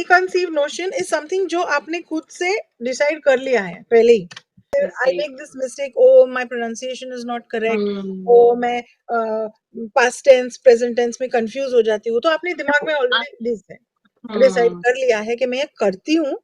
preconceived notion is something जो आपने खुद से decide कर लिया है पहले ही. I mistake. make this mistake. Oh, my pronunciation is not correct. Hmm. Oh, मैं past tense, present tense में confuse हो जाती हूँ. तो आपने दिमाग में already decide Hmm. कर लिया है कि मैं ये करती हूँ,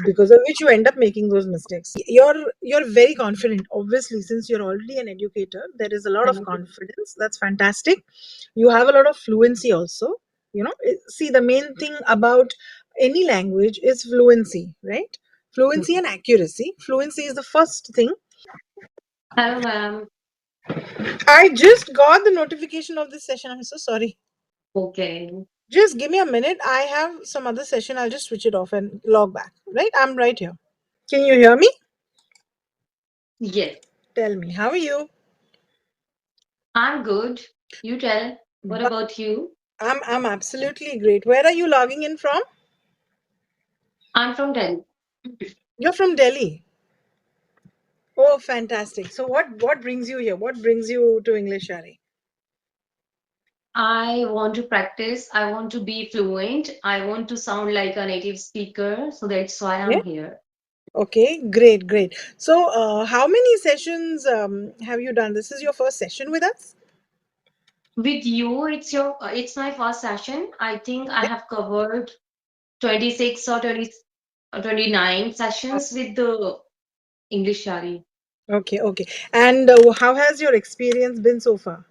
because of which you end up making those mistakes. You're very confident. Obviously, since you're already an educator, there is a lot of Thank you. confidence. That's fantastic. You have a lot of fluency also. See, the main thing about any language is fluency, right? Fluency and accuracy. Fluency is the first thing. Hello, ma'am. I just got the notification of this session. I'm so sorry. Okay. Just give me a minute. I have some other session. I'll just switch it off and log back. Right? I'm right here. Can you hear me? Yes, Tell me, how are you? I'm good. You tell. What But about you? I'm absolutely great. Where are you logging in from? I'm from Delhi. You're from Delhi. Oh, fantastic. So what brings you here? What brings you to English Yaari? I want to practice. I want to be fluent. I want to sound like a native speaker. So that's why Yeah. I'm here. Okay, great, great. So, how many sessions have you done? This is your first session with us? With you, it's my first session. I think I Okay. have covered 26 or 20 or 29 sessions with the English Yaari. Okay, okay. And how has your experience been so far?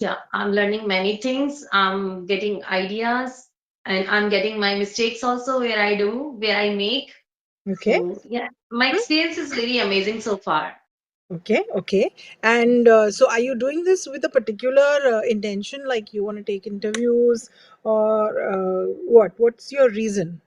Yeah, I'm learning many things. I'm getting ideas and I'm getting my mistakes also where I make. Okay. So, yeah, my Hmm. experience is very amazing so far. Okay, okay. And so, are you doing this with a particular intention, like you want to take interviews, or what? What's your reason?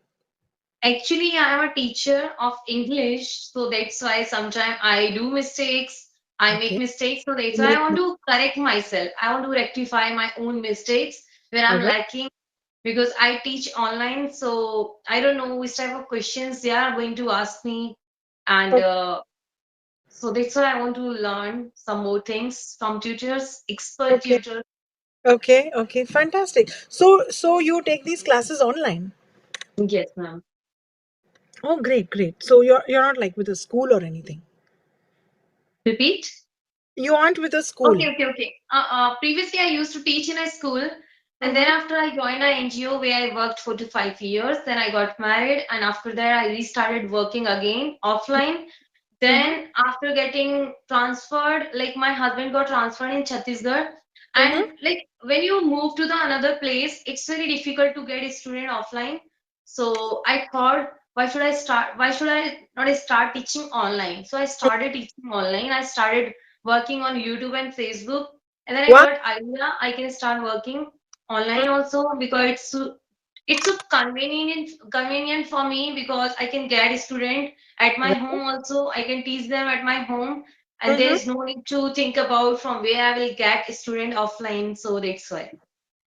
Actually, I am a teacher of English, so that's why sometimes I do mistakes. I make Okay. mistakes, so that's why I Make want to correct myself. I want to rectify my own mistakes where all I'm right. lacking because I teach online, so I don't know which type of questions they are going to ask me, and so that's why I want to learn some more things from tutors, expert Okay. tutors. Okay. Okay. Fantastic. So you take these classes online? Yes, ma'am. Oh, great, great. So you're not like with a school or anything. Repeat. You aren't with a school. Okay. Previously, I used to teach in a school, and then Mm-hmm. after I joined an NGO where I worked 4 to 5 years, then I got married, and after that, I restarted working again offline. Mm-hmm. Then, after getting transferred, like my husband got transferred in Chhattisgarh, Mm-hmm. and like when you move to the another place, it's very difficult to get a student offline. So I thought, why should I start? Why should I not start teaching online? So I started teaching online. I started working on YouTube and Facebook. And then I Wow. got idea I can start working online also because it's so convenient for me because I can get a student at my home also. I can teach them at my home and Mm-hmm. there's no need to think about from where I will get a student offline. So that's why.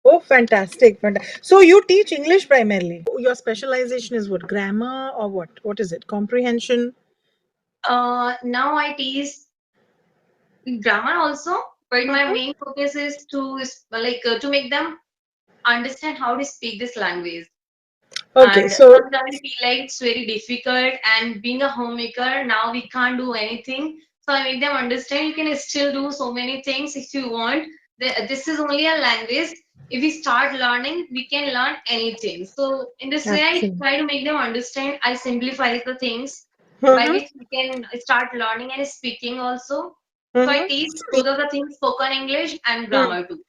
Oh, fantastic. So you teach English primarily. Your specialization is what? Grammar or what? What is it? Comprehension? Now I teach grammar also, but my Mm-hmm. main focus is to make them understand how to speak this language. Okay, And so sometimes I feel like it's very difficult. And being a homemaker, now we can't do anything. So I make them understand you can still do so many things if you want. This is only a language. If we start learning, we can learn anything. So in this way, I absolutely. try to make them understand. I simplify the things by Mm-hmm. which we can start learning and speaking also. So I Mm-hmm. teach both of the things, spoken English and Hmm. grammar too.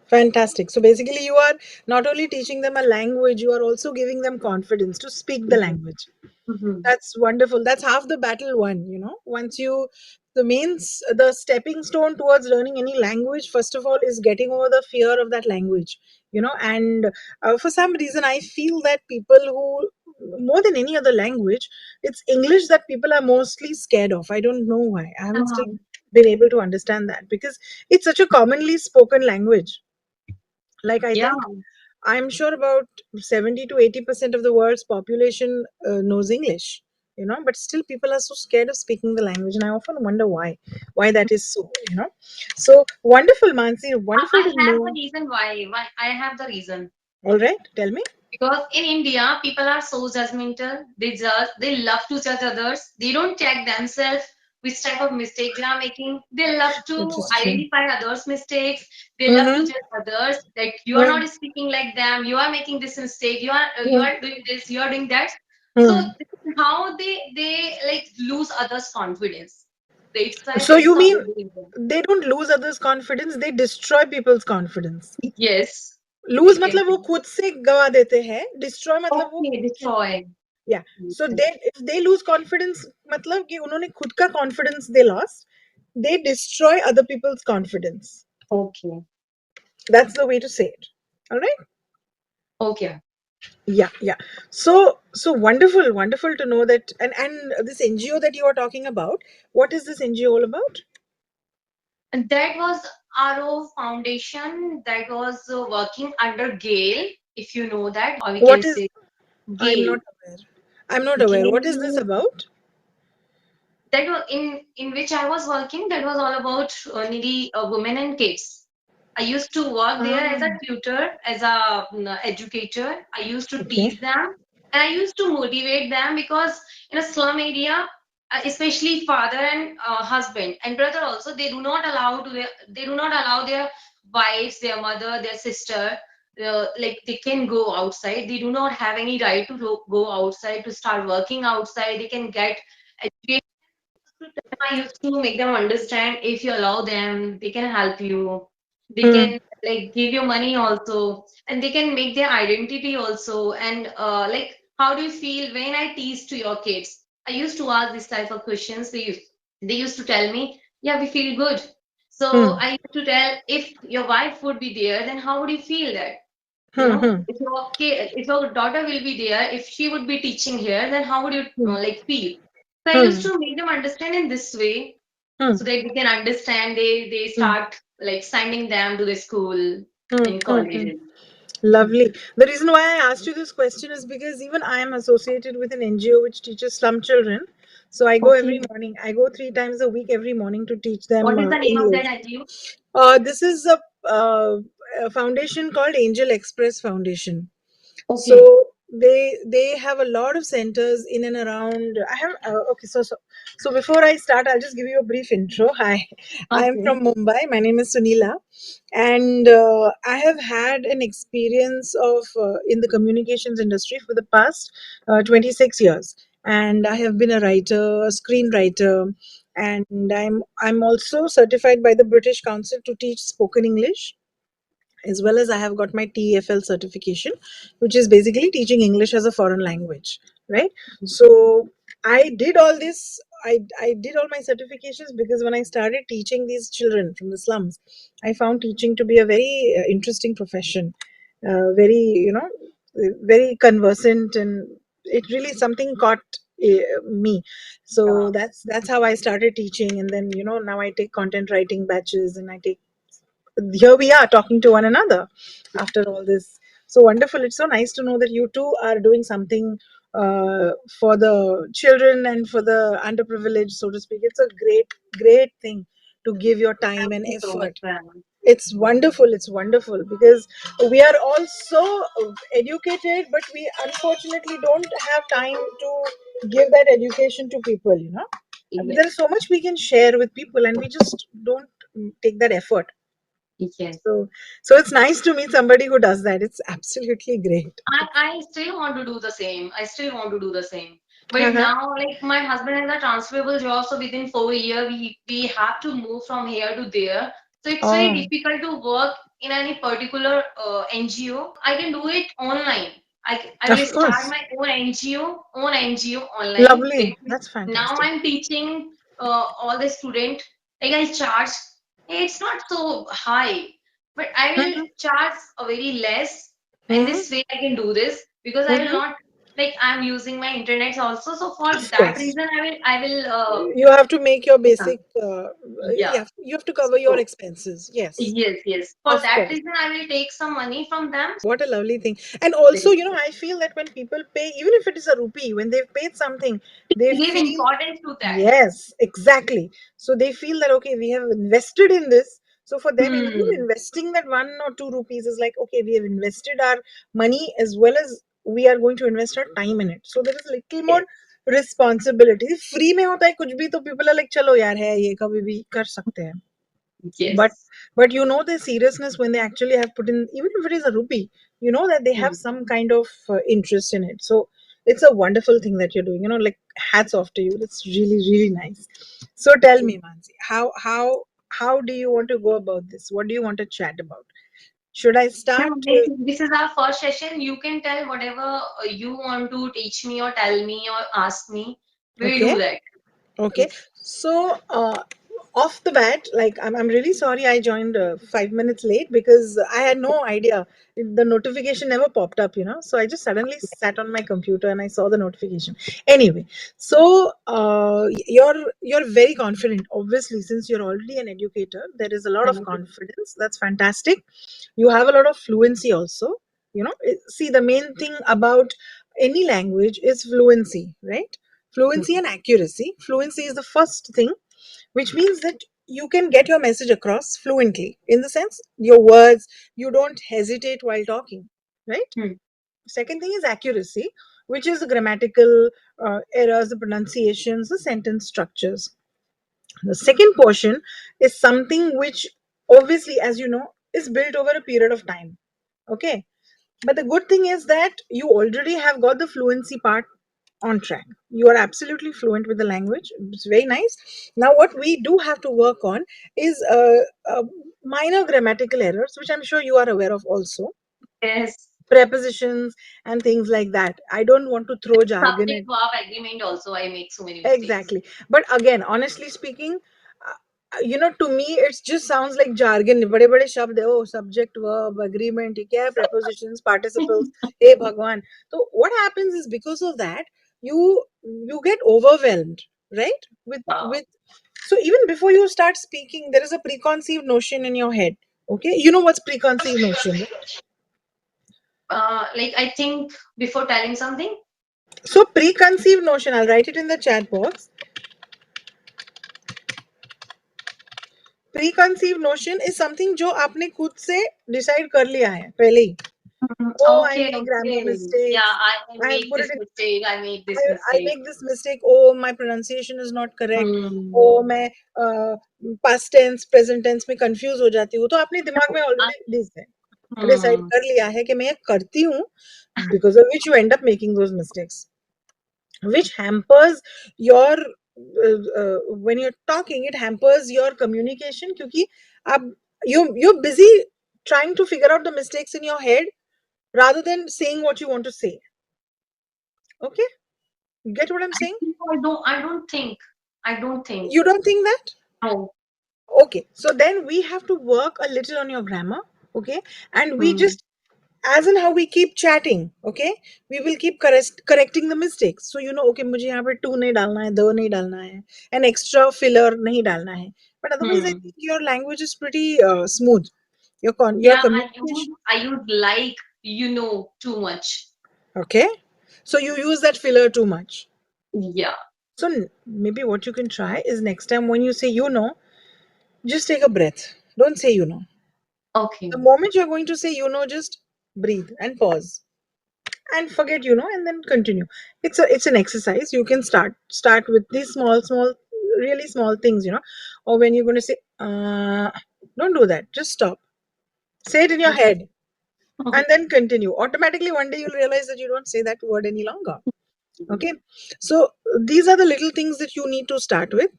Fantastic. So basically, you are not only teaching them a language, you are also giving them confidence to speak the Mhm. language. Mhm. That's wonderful. That's half the battle won. Once the stepping stone towards learning any language, first of all, is getting over the fear of that language. And for some reason, I feel that people who, more than any other language, it's English that people are mostly scared of. I don't know why. I haven't still Um, been able to understand that because it's such a commonly spoken language. Like, I yeah. think I'm sure about 70 to 80% of the world's population knows English, but still people are so scared of speaking the language. And I often wonder why that is so. So wonderful, Mansi, wonderful I to have the know. reason why. Why I have the reason. All right, tell me. Because in India, people are so judgmental. They love to judge others. They don't check themselves which type of mistake they are making. They love It to is true. identify others' mistakes. They love to Mm-hmm. judge others that you are Mm-hmm. not speaking like them. You are making this mistake. You Mm-hmm. are doing this. You are doing that. So Hmm. this is how they like lose others' confidence. That's why So this is you how mean they do it. they don't lose others' confidence, they destroy people's confidence. Yes, lose you can मतलब वो say. खुद से गवा देते हैं, destroy मतलब वो Okay, destroy. या so they if they lose confidence मतलब कि उन्होंने खुद का confidence they lost, they destroy other people's confidence. Okay. That's the way to say it. All right. Okay. Yeah, yeah. So wonderful, wonderful to know that. And this NGO that you are talking about, what is this NGO all about? And that was RO Foundation that was working under Gale, if you know that, or we can What is, say I'm Gale. not aware. I'm not aware. What is this Gale, about? that was in which I was working. That was all about needy women and kids. I used to work there as a Ah, tutor, as a educator. I used to okay. teach them and I used to motivate them because in a slum area, especially father and husband and brother also, they do not allow their wives, their mother, their sister, like they can go outside. They do not have any right to go outside to start working outside. They can get education to them. I used to make them understand if you allow them, they can help you. They Hmm. can like give you money also, and they can make their identity also. And like, how do you feel when I teach to your kids? I used to ask this type of questions. They used to tell me, yeah, we feel good. So Hmm. I used to tell, if your wife would be there, then how would you feel that? You Hmm. know, Hmm. if your daughter will be there, if she would be teaching here, then how would you Hmm. like feel? So I used Hmm. to make them understand in this way, Hmm. so that they can understand. They Hmm. start like sending them to the school Hmm. in Hmm. Hmm. colleges. Lovely. The reason why I asked you this question is because even I am associated with an NGO which teaches slum children. So I go every Okay. morning. I go 3 times a week every morning to teach What them is the name of that English. NGO? This is a foundation called Angel Express Foundation. Okay. So they have a lot of centers in and around. I have okay. So before I start, I'll just give you a brief intro. Hi, I am Okay. from Mumbai. My name is Sunila, and I have had an experience of in the communications industry for the past 26 years, and I have been a writer, a screenwriter, and I'm also certified by the British Council to teach spoken English, as well as I have got my TEFL certification, which is basically teaching English as a foreign language, right? So I did all this. I did all my certifications because when I started teaching these children from the slums, I found teaching to be a very interesting profession, very very conversant, and it really something caught me. So Yeah. that's how I started teaching, and then now I take content writing batches, and I take, here we are talking to one another after all this. So wonderful. It's so nice to know that you too are doing something for the children and for the underprivileged, so to speak. It's a great thing to give your time Thank and you so much, effort. ma'am. It's wonderful. It's wonderful because we are all so educated, but we unfortunately don't have time to give that education to people. I mean, there is Yes. so much we can share with people, and we just don't take that effort. Yes. So it's nice to meet somebody who does that. It's absolutely great. I still want to do the same. I still want to do the same. But Uh-huh. now, like my husband has a transferable job, so within 4 years, we have to move from here to there. So it's very Oh, difficult to work in any particular NGO. I can do it online. I will of start course. my own NGO online. Lovely. That's Now fantastic. I'm teaching all the student. Like I charge. It's not so high, but I will Mm-hmm. charge a very less, and Mm-hmm. this way I can do this because I will Mm-hmm. not, like, I'm using my internet also. So for Of that course. reason I will You have to make your yeah. basic, Yeah. yeah, you have to cover your So expenses. Yes, yes, for of that course. reason I will take some money from them. What a lovely thing. And also, They I feel that when people pay, even if it is a rupee, when they've paid something, they give feel, importance to that. yes, exactly. So they feel that, okay, we have invested in this. So for them, even Hmm. investing that 1 or 2 rupees is like, okay, we have invested our money as well as we are going to invest our time in it. So there is a little more Yes. responsibility. Free में होता है कुछ भी तो people are like चलो यार है ये कभी भी कर सकते हैं. but Yes. but you know the seriousness when they actually have put in, even if it is a rupee, you know that they have Hmm. some kind of interest in it. So it's a wonderful thing that you're doing, like hats off to you. That's really really nice. So tell me, Mansi, how do you want to go about this? What do you want to chat about? Should I No, start this is our first session. You can tell whatever you want to teach me or tell me or ask me. We'll okay. do that. Okay, Yes. so off the bat, like I'm really sorry I joined 5 minutes late because I had no idea. The notification never popped up, So I just suddenly sat on my computer and I saw the notification. Anyway, so you're very confident, obviously, since you're already an educator. There is a lot of Thank you. confidence. That's fantastic. You have a lot of fluency also. See, the main thing about any language is fluency, right? Fluency and accuracy. Fluency is the first thing, which means that you can get your message across fluently, in the sense your words, you don't hesitate while talking, right? Hmm. Second thing is accuracy, which is the grammatical errors, the pronunciations, the sentence structures. The second portion is something which, obviously, as you know, is built over a period of time. Okay, but the good thing is that you already have got the fluency part on track. You are absolutely fluent with the language. It's very nice. Now, what we do have to work on is minor grammatical errors, which I'm sure you are aware of also. Yes. Prepositions and things like that. I don't want to throw jargon Subject in. verb agreement also, I make so many mistakes. Exactly. But again, honestly speaking, to me, it just sounds like jargon. बड़े बड़े शब्द है, oh, subject, verb, agreement, ये क्या है, prepositions, participles, hey भगवान. So what happens is, because of that, you get overwhelmed, right? With Wow. So even before you start speaking, there is a preconceived notion in your head. Okay, you know what's preconceived notion, right? Like I think before telling something. So preconceived notion, I'll write it in the chat box. Preconceived notion is something जो आपने खुद से decide कर लिया है पहले ही. Mhm. Oh, I Okay, make grammar okay. Yeah, mistakes. I I have make put this it in. mistake. I make I, this I mistake. make this mistake. Oh, my pronunciation is not correct. Hmm. Oh, मैं past tense, present tense में confuse हो जाती हूँ. तो आपने दिमाग में I, already decide hmm. कर लिया है कि मैं ये करती हूँ, because of which you end up making those mistakes, which hampers your when you're talking, it hampers your communication क्योंकि आप you're busy trying to figure out the mistakes in your head rather than saying what you want to say. Okay, you get what I'm saying? I don't think. I don't think. You don't think that? No. Okay, so then we have to work a little on your grammar. Okay, and we Hmm. just, as in how we keep chatting, okay, we will keep correcting the mistakes. So okay, मुझे यहाँ पे to नहीं डालना है, the नहीं डालना है, an extra filler नहीं डालना है. But otherwise, I Hmm. think your language is pretty smooth. Your Yeah, communication. I use like too much. Okay, so you use that filler too much. Yeah. So maybe what you can try is, next time when you say just take a breath. Don't say Okay. The moment you're going to say just breathe and pause and forget and then continue. It's an exercise. You can start with these small really small things, or when you're going to say don't do that, just stop, say it in your head and then continue. Automatically one day you'll realize that you don't say that word any longer. Okay, so these are the little things that you need to start with.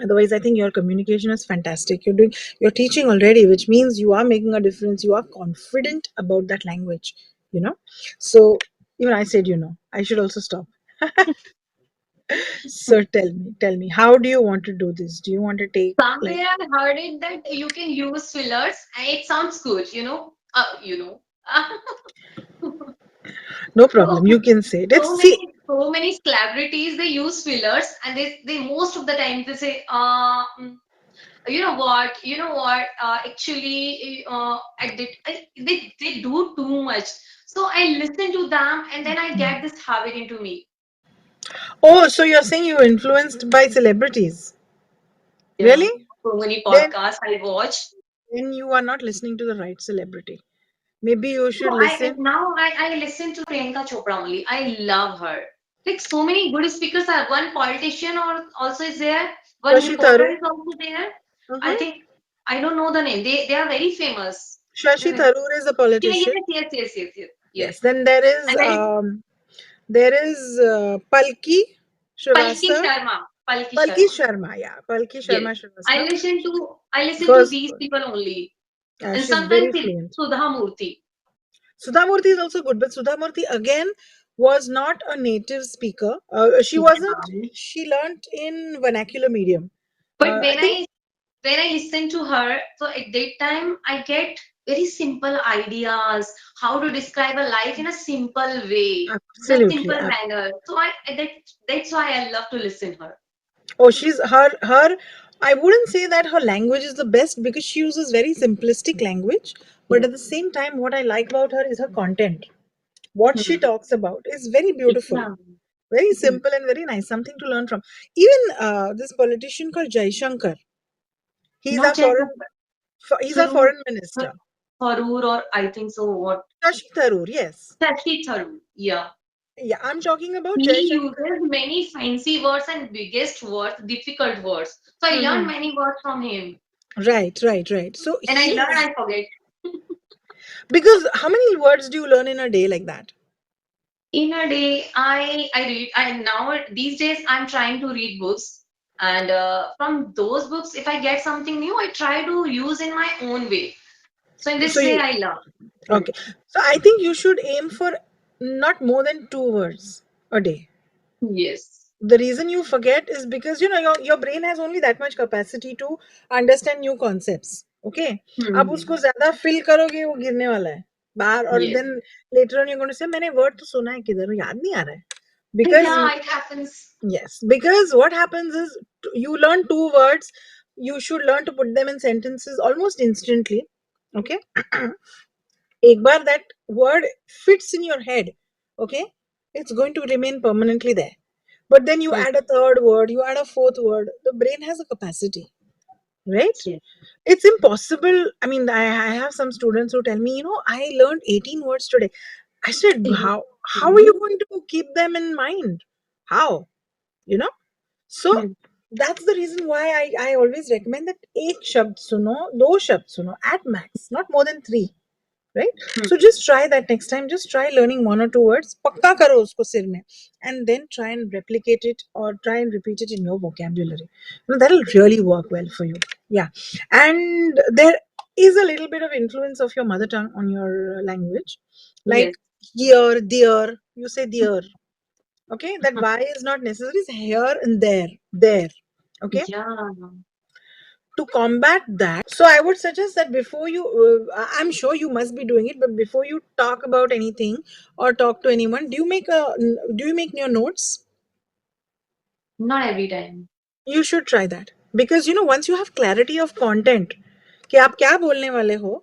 Otherwise, I think your communication is fantastic. You're teaching already, which means you are making a difference. You are confident about that language, you know. So even I said, I should also stop. So tell me, how do you want to do this? Do you want to take, like, Somewhere I heard it that you can use fillers and it sounds good. no So, problem? You can say it. so It's see. many, so many celebrities they use fillers and they most of the time they say, actually, they do too much. So I listen to them and then I get this habit into me. Oh, so you're saying you're influenced by celebrities? Yeah. Really? So many then podcasts I watch. then you are not listening to the right celebrity. Maybe you No, should listen. now I listen to Priyanka Chopra only. I love her. Like so many good speakers are. One politician or also is there. One Shashi reporter Tharoor. is also there. I Mm-hmm. think I don't know the name. They are very famous. Shashi They're Tharoor is a Yeah, politician. yes. Yes. Then there is And there is Palki Palki Shrivastava. Sharma. Palki Palki Sharma. Sharma. Yeah, Palki Yes. Sharma Shrivastava. I listen to First, these people only. And she's very sometimes it's fluent. Sudha Murthy. Sudhamurthy is also good, but Sudhamurthy again was not a native speaker. She wasn't. Yeah. She learnt in vernacular medium. But I think when I listen to her, so at that time I get very simple ideas, how to describe a life in a simple way, in a absolutely. simple manner. So that's why I love to listen her. Oh, she's her. I wouldn't say that her language is the best because she uses very simplistic language. But Yes. at the same time, what I like about her is her content. What she Hmm. talks about is very beautiful, Yeah. very Hmm. simple, and very nice. Something to learn from. Even this politician called Jai Shankar. He's Not our just foreign. He's our Tharoor, foreign minister. Tharoor, or I think so. What? Shashi Tharoor, yes. Shashi Tharoor. Yeah. Yeah, I'm talking about Jai He Shankar. uses many fancy words and biggest words, difficult words. So I learned Hmm. many words from him. Right, right, right. So And I learn, he's I forget. because how many words do you learn in a day like that? In a day, I read. I now these days I'm trying to read books, and from those books, if I get something new, I try to use in my own way. So in So this way, you I love. Hmm. okay. So I think you should aim for not more than 2 words a day. Yes. The reason you forget is because your brain has only that much capacity to understand new concepts. Okay, आप Hmm. उसको ज्यादा fill करोगे वो गिरने वाला है बाहर और Yes. then later on you're going to say मैंने word तो सुना है किधर याद नहीं आ रहा है because Yeah, it happens. yes, because what happens is you learn 2 words, you should learn to put them in sentences almost instantly. Okay, एक बार that word fits in your head, okay, it's going to remain permanently there. But then you Hmm. add a third word, you add a fourth word, the brain has a capacity, right? Yes. It's impossible. I mean, I have some students who tell me, I learned 18 words today. I said, how are you Mhm. going to keep them in mind? How? You know? So Hmm. that's the reason why I always recommend that एक शब्द सुनो, दो शब्द सुनो at max, not more than three, right? Hmm. So just try that next time. Just try learning 1 or 2 words, पक्का करो उसको सिर में, and then try and replicate it or try and repeat it in your vocabulary. That'll really work well for you. Yeah, and there is a little bit of influence of your mother tongue on your language, Yes. like here, dear. You say dear. Okay, that y is not necessary. It's here and there. Okay, Yeah. to combat that, so I would suggest that before you I'm sure you must be doing it, but before you talk about anything or talk to anyone, do you make your notes? Not every time. You should try that, because once you have clarity of content कि आप क्या बोलने वाले हो,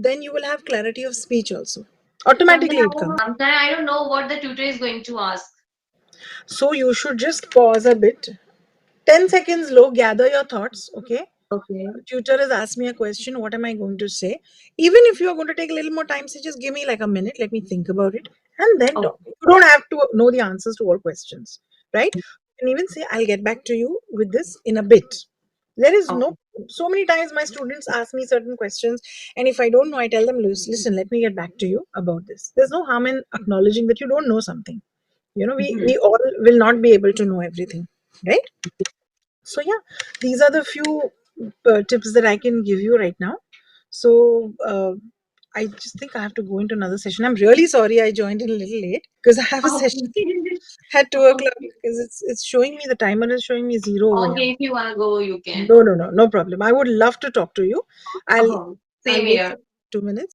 then you will have clarity of speech also. Automatically it comes. Sometimes I don't know what the tutor is going to ask. So you should just pause a bit, 10 seconds low, gather your thoughts. Okay, Okay. tutor has asked me a question, what am I going to say? Even if you are going to take a little more time, say just give me like a minute, let me think about it, and then talk. Okay. You don't have to know the answers to all questions, right? You can even say I'll get back to you with this in a bit. There is no, Okay. so many times my students ask me certain questions, and if I don't know, I tell them, listen, let me get back to you about this. There's no harm in acknowledging that you don't know something. We Mhm. all will not be able to know everything, right? So yeah, these are the few tips that I can give you right now. So I just think I have to go into another session. I'm really sorry I joined in a little late because I have a session Okay. at 2 o'clock, because it's showing me, the timer is showing me zero over here. Okay, if you wanna go, you can. No, no, no, no problem. I would love to talk to you. I'll Oh, I'll same wait for here. 2 minutes.